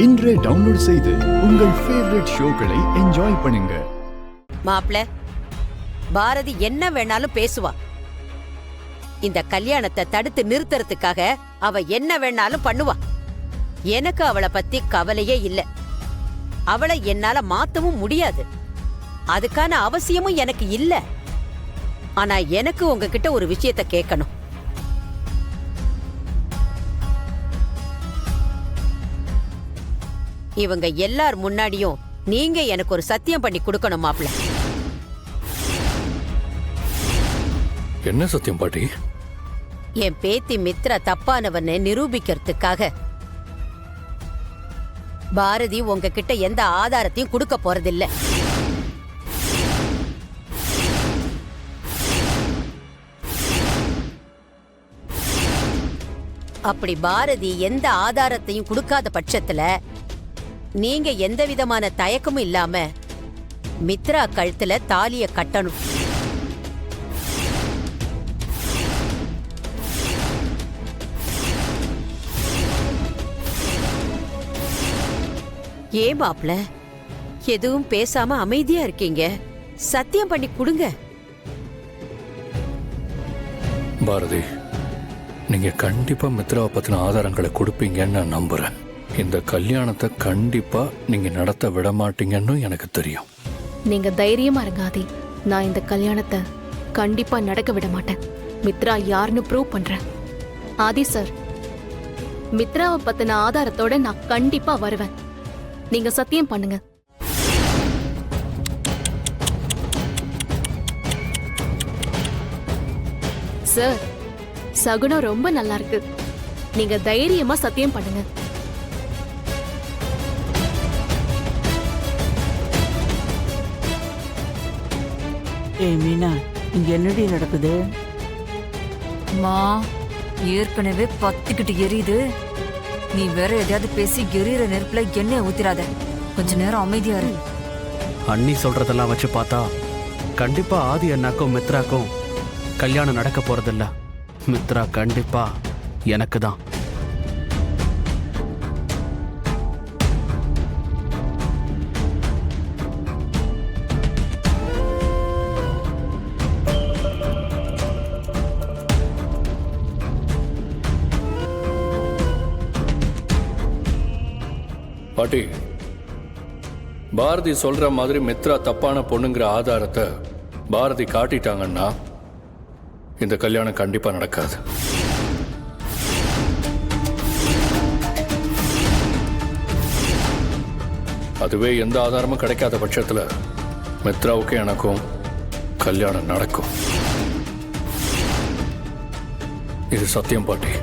இன்றே டவுன்லோட் செய்து உங்கள் ஃபேவரட் ஷோக்களை என்ஜாய் பண்ணுங்க. மாப்ள, பாரதி என்ன வேணாலும் பேசுவா. இந்த கல்யாணத்தை தடுத்து நிறுத்துறதுக்காக அவ என்ன வேணாலும் பண்ணுவா. எனக்கு அவளை பத்தி கவலையே இல்ல. அவளை என்னால மாத்தவும் முடியாது. அதுக்கான அவசியமும் எனக்கு இல்ல. ஆனா எனக்கு உங்ககிட்ட ஒரு விஷயத்த கேட்கணும். இவங்க எல்லார் முன்னாடியும் நீங்க எனக்கு ஒரு சத்தியம் பண்ணி கொடுக்கணும் மாப்ள. என்ன சத்தியம் பாட்டி? என் பேத்தி மித்ரா தப்பானவன்னு நிரூபிக்கிறதுக்காக பாரதி உங்ககிட்ட எந்த ஆதாரத்தையும் கொடுக்க போறதில்ல. அப்படி பாரதி எந்த ஆதாரத்தையும் கொடுக்காத பட்சத்துல நீங்க எந்த விதமான தயக்கமும் இல்லாம மித்ரா கழுத்துல தாலிய கட்டணும். ஏன் மாப்ள எதுவும் பேசாம அமைதியா இருக்கீங்க? சத்தியம் பண்ணி கொடுங்க. பாரதி, நீங்க கண்டிப்பா மித்ராவை பத்தின ஆதாரங்களை கொடுப்பீங்கன்னு நான் நம்புறேன். இந்த கல்யாணத்தை கண்டிப்பா நீங்க நடத்த விட மாட்டீங்கன்னு எனக்கு தெரியும். நீங்க தைரியமா இருங்க ஆதி. நான் இந்த கல்யாணத்தை கண்டிப்பா நடக்க விட மாட்டேன். மித்ரா யாருன்னு ப்ரூவ் பண்றேன். ஆதி சார், மித்ராவை பத்தின ஆதாரத்தோட நான் கண்டிப்பா வருவேன். நீங்க சத்தியம் பண்ணுங்க. சார், சகுனம் ரொம்ப நல்லா இருக்கு. நீங்க தைரியமா சத்தியம் பண்ணுங்க. ஏய் மீனா, இங்க என்னடி நடக்குது? மா, ஏற்கனவே பத்திக்கிட்டு எரியுது. நீ வேற எதையாவது பேசி எரியிற நெருப்புல எண்ணெய் ஊத்திராத. கொஞ்ச நேரம் அமைதியா இரு. அண்ணி சொல்றதெல்லாம் வச்சு பார்த்தா கண்டிப்பா ஆதி அண்ணாக்கும் மித்ராக்கும் கல்யாணம் நடக்க போறதில்ல. மித்ரா கண்டிப்பா எனக்கு தான். பாட்டி, பாரதி சொல்ற மாதிரி மித்ரா தப்பான பொண்ணுங்கிற ஆதாரத்தை பாரதி காட்டிட்டாங்கன்னா இந்த கல்யாணம் கண்டிப்பா நடக்காது. அதுவே எந்த ஆதாரமும் கிடைக்காத பட்சத்துல மித்ராவுக்கு எனக்கும் கல்யாணம் நடக்கும். இது சத்தியம் பாட்டி.